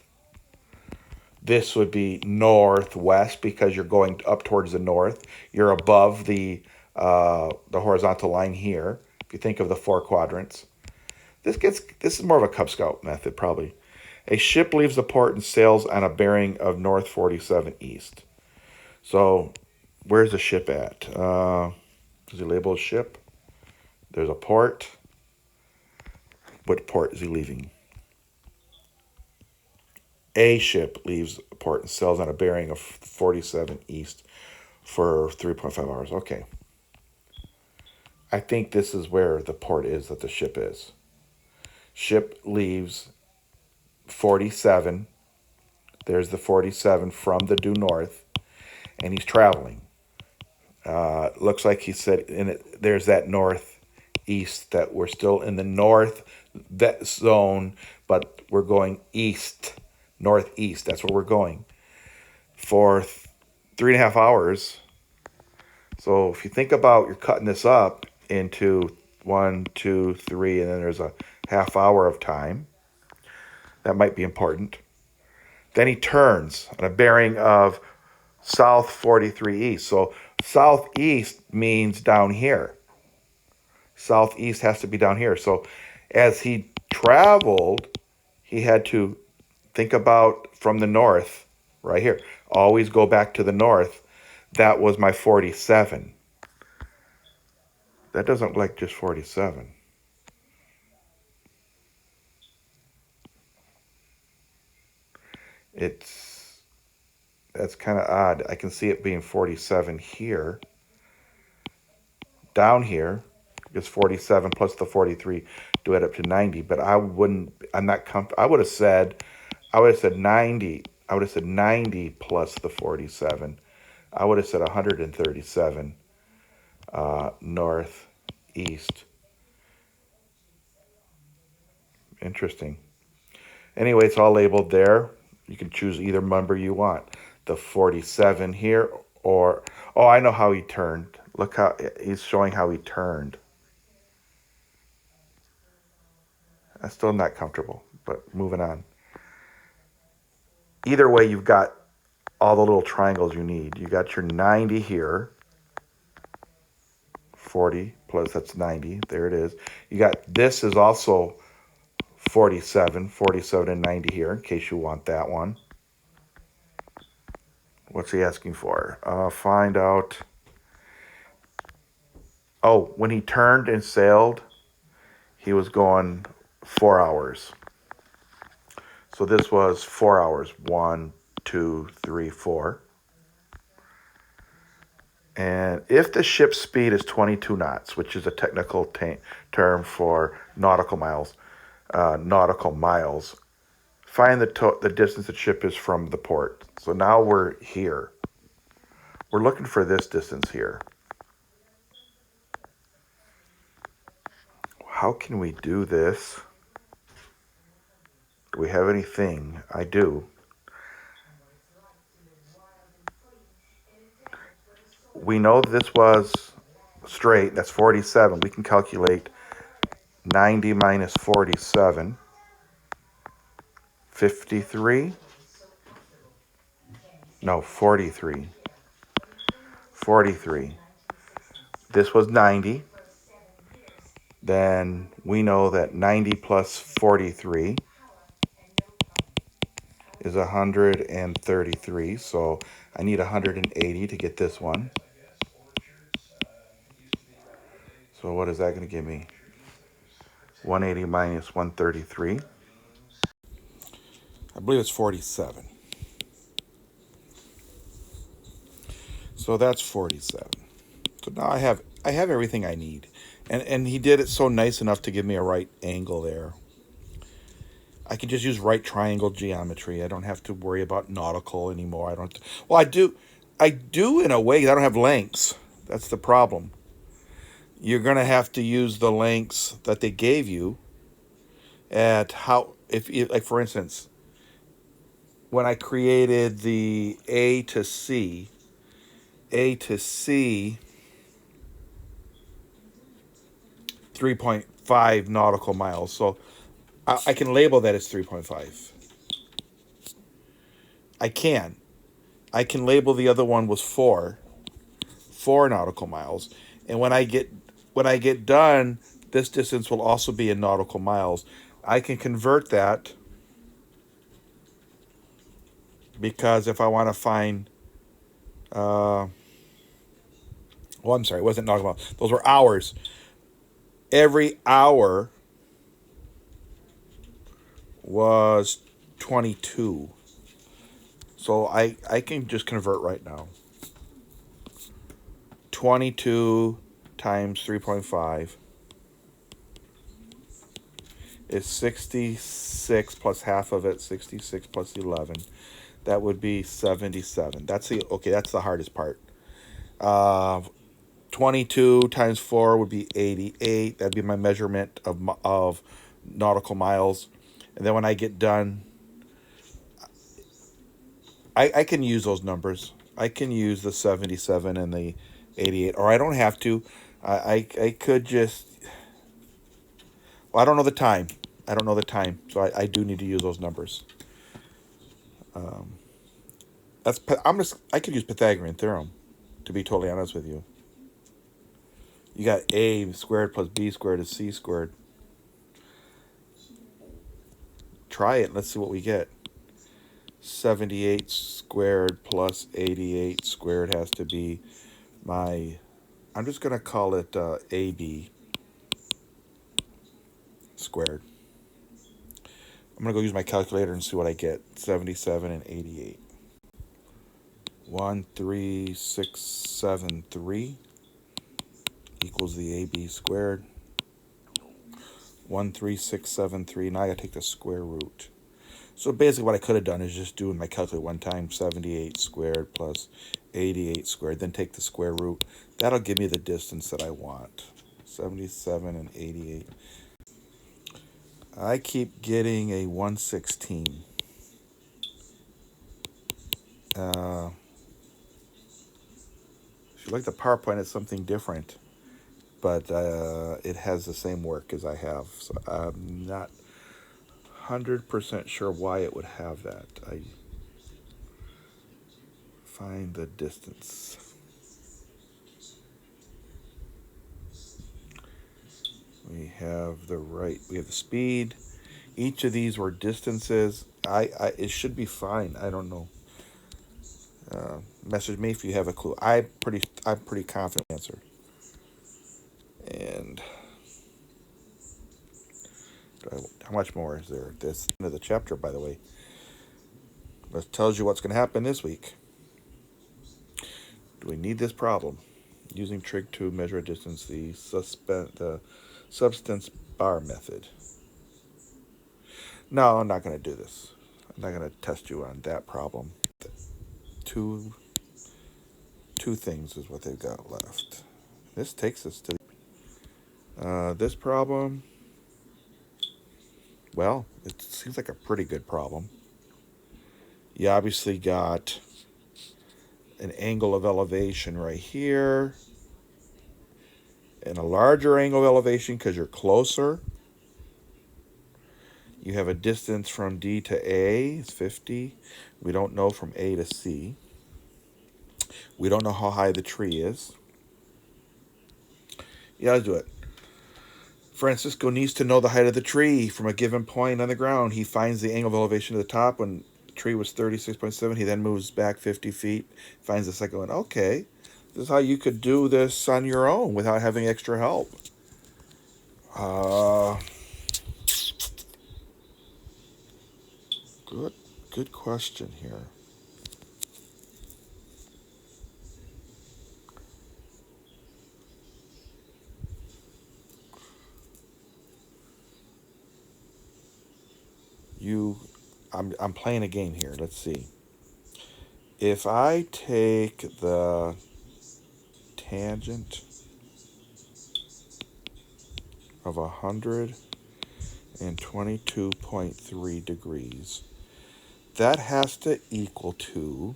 This would be northwest because you're going up towards the north. You're above the horizontal line here. If you think of the four quadrants, this is more of a Cub Scout method probably. A ship leaves the port and sails on a bearing of north 47 east. So where's the ship at? Does he label a ship? There's a port. What port is he leaving? A ship leaves a port and sails on a bearing of 47 east for 3.5 hours. Okay. I think this is where the port is that the ship is. Ship leaves 47. There's the 47 from the due north, and he's traveling. Looks like he said there's that northeast, that we're still in the north that zone, but we're going east, northeast. That's where we're going for 3.5 hours. So if you think about, you're cutting this up into 1, 2, 3, and then there's a half hour of time. That might be important. Then he turns on a bearing of south 43 east. So southeast means down here. Southeast has to be down here. So as he traveled, he had to think about from the north, right here. Always go back to the north. That was my 47. That doesn't look like just 47. That's kind of odd. I can see it being 47 here. Down here is 47 plus the 43 to add up to 90, but I'm not comfortable. I would have said 90. I would have said 90 plus the 47. I would have said 137 north, east. Interesting. Anyway, it's all labeled there. You can choose either number you want. The 47 here, or, I know how he turned. Look how he's showing how he turned. I'm still not comfortable, but moving on. Either way, you've got all the little triangles you need. You got your 90 here. 40 plus, that's 90. There it is. You got, this is also 47 and 90 here, in case you want that one. What's he asking for? Find out. Oh, when he turned and sailed, he was going 4 hours. So this was 4 hours. 1, 2, 3, 4. And if the ship's speed is 22 knots, which is a technical term for nautical miles, find the distance the ship is from the port. So now we're here. We're looking for this distance here. How can we do this? Do we have anything? I do. we know this was straight. That's 47. We can calculate 90 minus 47. 53? No, 43. 43. This was 90. Then we know that 90 plus 43 is 133. So I need 180 to get this one. So what is that going to give me? 180 minus 133. I believe it's 47. So that's 47. So now I have everything I need. And he did it so nice enough to give me a right angle there. I can just use right triangle geometry. I don't have to worry about nautical anymore. I don't. Well, I do in a way. I don't have lengths. That's the problem. You're gonna have to use the lengths that they gave you. At how, if like for instance, when I created the A to C 3.5 nautical miles. So I can label that as 3.5. I can. I can label the other one was 4 nautical miles. And when I get done, this distance will also be in nautical miles. I can convert that because if I want to find, well, I'm sorry, it wasn't nautical miles. Those were hours. Every hour was 22. So I can just convert right now. 22 times 3.5 is 66 plus half of it, 66 plus 11. That would be 77. That's the hardest part. 22 times 4 would be 88. That'd be my measurement of nautical miles. And then when I get done, I can use those numbers. I can use the 77 and the 88, or I don't have to. I could just. Well, I don't know the time. So I do need to use those numbers. I could use Pythagorean Theorem, to be totally honest with you. You got a squared plus b squared is c squared. Try it. Let's see what we get. 78 squared plus 88 squared has to be my. I'm just going to call it AB squared. I'm going to go use my calculator and see what I get. 77 and 88. 13673 equals the AB squared. 13673. Now I got to take the square root. So basically what I could have done is just do my calculator one time, 78 squared plus 88 squared, then take the square root. That'll give me the distance that I want. 77 and 88. I keep getting a 116. If you like the PowerPoint, it's something different. But it has the same work as I have. So I'm not 100% sure why it would have that. I find the distance. We have the speed. Each of these were distances. It should be fine. I don't know. Message me if you have a clue. I'm pretty confident answer. And how much more is there? This end of the chapter, by the way. That tells you what's going to happen this week. Do we need this problem? Using trig to measure a distance, the substance bar method. No, I'm not going to do this. I'm not going to test you on that problem. Two things is what they've got left. This takes us to this problem. Well, it seems like a pretty good problem. You obviously got an angle of elevation right here, and a larger angle of elevation because you're closer. You have a distance from D to A is 50. We don't know from A to C. We don't know how high the tree is. Yeah, let's do it. Francisco needs to know the height of the tree from a given point on the ground. He finds the angle of elevation to the top when the tree was 36.7. He then moves back 50 feet, finds the second one. Okay, this is how you could do this on your own without having extra help. Good question here. I'm playing a game here. Let's see. If I take the tangent of 122.3 degrees, that has to equal to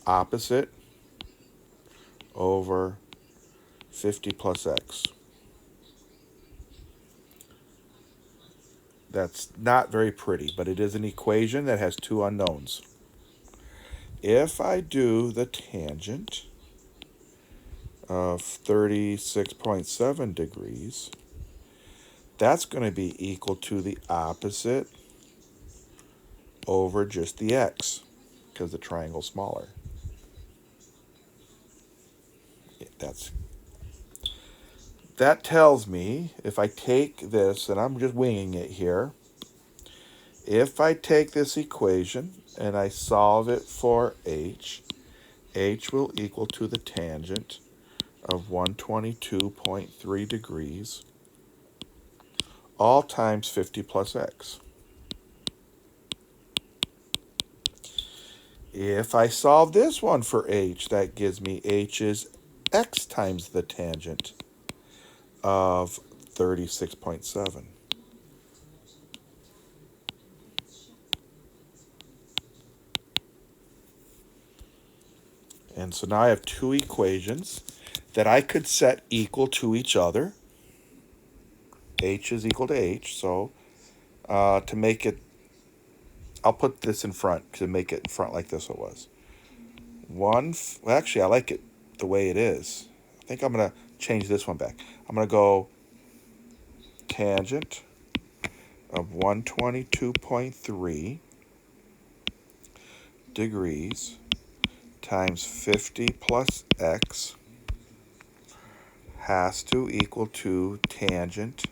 opposite over 50 plus x. That's not very pretty, but it is an equation that has two unknowns. If I do the tangent of 36.7 degrees, that's going to be equal to the opposite over just the x, because the triangle's smaller. That tells me, if I take this, and I'm just winging it here, if I take this equation and I solve it for h will equal to the tangent of 122.3 degrees, all times 50 plus x. If I solve this one for h, that gives me h is x times the tangent of 36.7. And so now I have two equations that I could set equal to each other. H is equal to h, so to make it, I'll put this in front to make it in front like this it was. Well, actually, I like it the way it is. I think I'm going to change this one back. I'm going to go tangent of 122.3 degrees times 50 plus x has to equal to tangent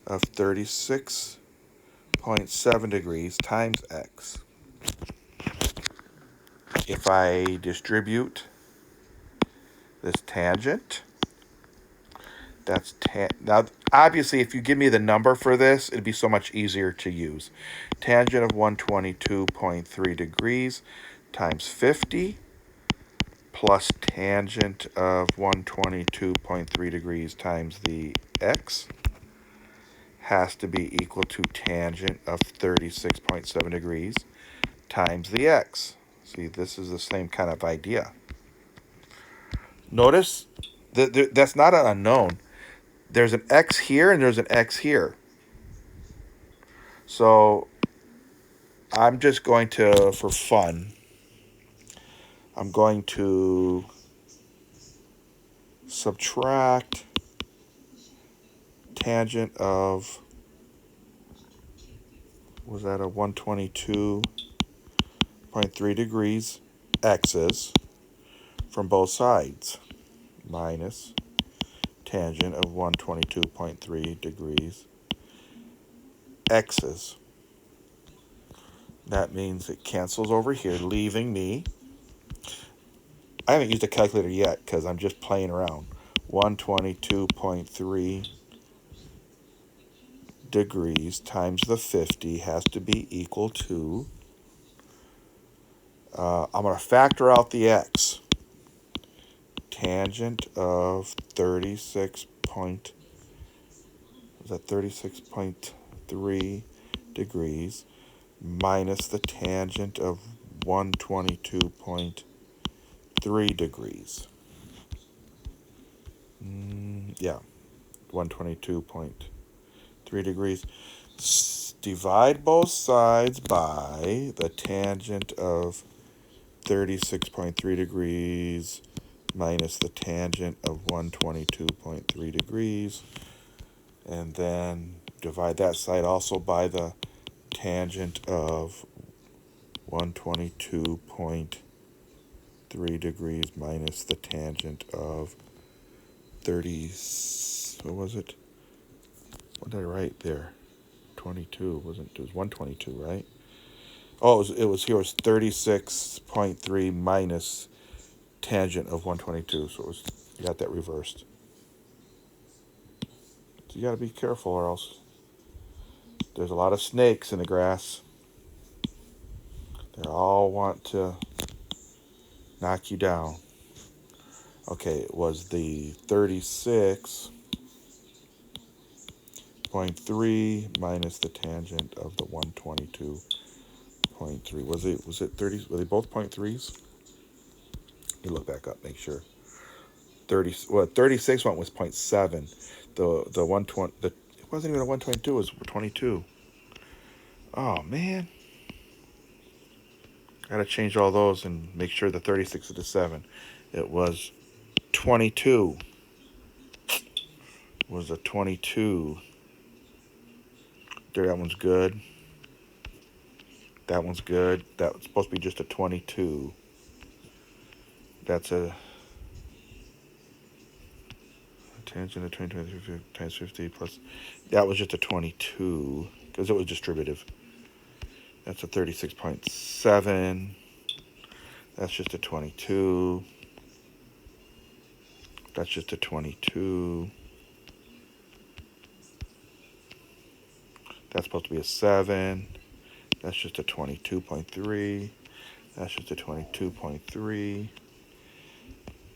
of 36.7 degrees times x. If I distribute this tangent, that's now obviously if you give me the number for this, it'd be so much easier to use. Tangent of 122.3 degrees times 50 plus tangent of 122.3 degrees times the x has to be equal to tangent of 36.7 degrees times the x. See, this is the same kind of idea. Notice that that's not an unknown. There's an x here and there's an x here. So I'm just going to, for fun, I'm going to subtract tangent of, was that a 122.3 degrees x's from both sides, minus tangent of 122.3 degrees x's. That means it cancels over here, leaving me, I haven't used a calculator yet because I'm just playing around, 122.3 degrees times the 50 has to be equal to, I'm going to factor out the x, tangent of 36.3 degrees minus the tangent of 122.3 degrees. Yeah, 122.3 degrees. Divide both sides by the tangent of 36.3 degrees minus the tangent of 122.3 degrees. And then divide that side also by the tangent of 122.3 degrees minus the tangent of 30, what was it? What did I write there? 22, wasn't it? Was 122, right? Oh, it was 36.3 minus tangent of 122, so you got that reversed. So you got to be careful, or else there's a lot of snakes in the grass. They all want to knock you down. Okay, it was the 36.3 minus the tangent of the 122.3. Was it 30? Were they both 0.3s? Let me look back up, make sure. 36 one was 0.7. The 120, it wasn't even a 122, it was 22. Oh man. Gotta change all those and make sure the 36 is a 7. It was 22. Was a 22. There, that one's good. That one's good. That was supposed to be just a 22. That's a tangent of 20 times 50 plus. That was just a 22 because it was distributive. That's a 36.7. That's just a 22. That's just a 22. That's supposed to be a 7. That's just a 22.3. That's just a 22.3.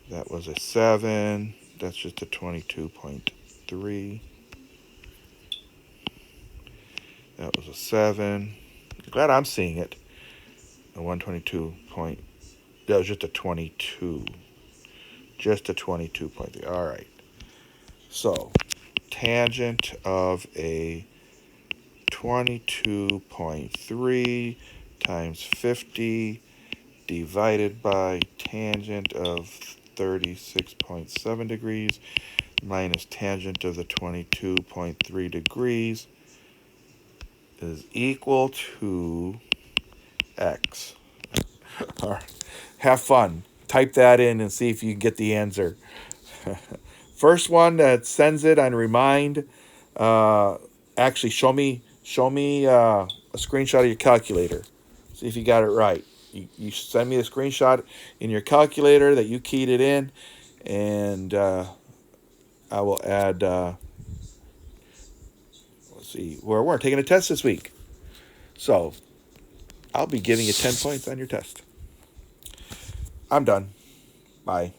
That was a 7. That's just a 22.3. That was a 7. Glad I'm seeing it. A 122 point. That was just a 22. Just a 22.3. All right. So, tangent of a 22.3 times 50 divided by tangent of 36.7 degrees minus tangent of the 22.3 degrees is equal to x. All right. Have fun. Type that in and see if you can get the answer. First one that sends it on remind. Actually, show me a screenshot of your calculator. See if you got it right. You send me a screenshot in your calculator that you keyed it in, and I will add. Let's see. We're taking a test this week, so I'll be giving you 10 points on your test. I'm done. Bye.